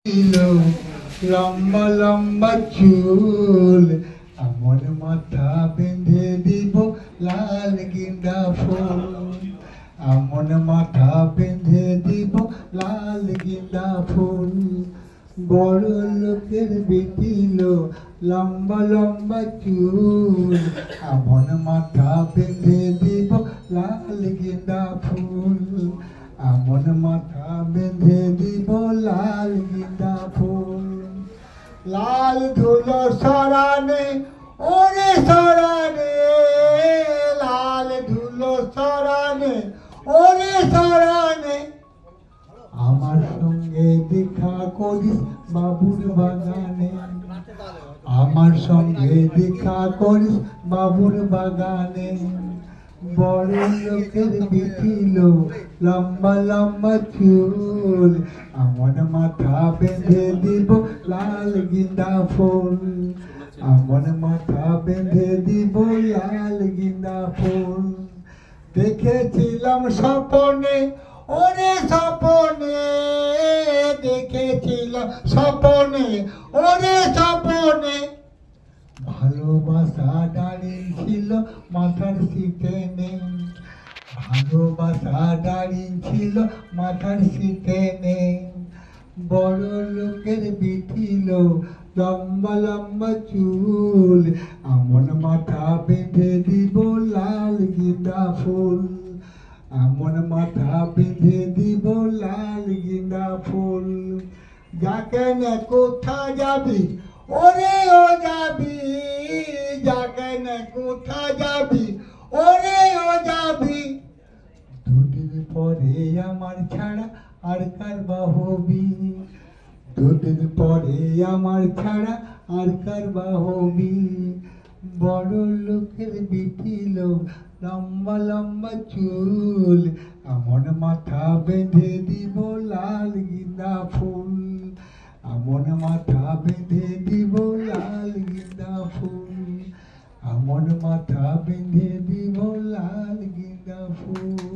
लो लम्बा लम्बा चूल আমার মাথা বেঁধে দিব লাল গেঁদা ফুল আমার মাথা বেঁধে দিব লাল গেঁদা ফুল বড় লোকের বেটি লো লম্বা লম্বা চুল আমার মাথা বেঁধে দিব লাল গেঁদা ফুল আমার মাথা বেঁধে দিব লাল গেঁদা ফুল লাল ধুলো সরানে ওরে সরানে লাল ধুলো সরানে ওরে সরানে আমার সঙ্গে দেখা করিস বাবুর বাগানে আমার সঙ্গে দেখা করিস বাবুর বাগানে বড় লোকের বেটি লো লম্বা লম্বা চুল আমার মাথা বেঁধে দিব লাল গেঁদা ফুল আমার মাথা বেঁধে দিব লাল গেঁদা ফুল দেখেছিলাম স্বপ্নে ওরে স্বপ্নে দেখেছিলাম স্বপ্নে ওরে স্বপ্নে ভালোবাসা দাঁড়িয়ে ছিল মাথার সিটে নেই ভালোবাসা দাঁড়িয়ে ছিল মাথার সিটে নেই বড় লোকের বেটি লো লম্বা লম্বা চুল আমার মাথা বেঁধে দিব লাল গেঁদা ফুল আমার মাথা বেঁধে দিব লাল গেঁদা ফুল যাকে না কোথা যাবি ওরে ও যাবি যাকে না কোথা যাবি ওরে ও যাবি দুদিন পরে আমার ছাড়া আর কার বা হবি দুদিন পরে আমার ছাড়া আর কার বা হবি বড় লোকের বেটি লো লম্বা লম্বা চুল আমার মাথা বেঁধে দিব লাল গেঁদা ফুল আমার মাথা বেঁধে দিব লাল গেঁদা ফুল আমার মাথা বেঁধে দিব লাল গেঁদা ফুল।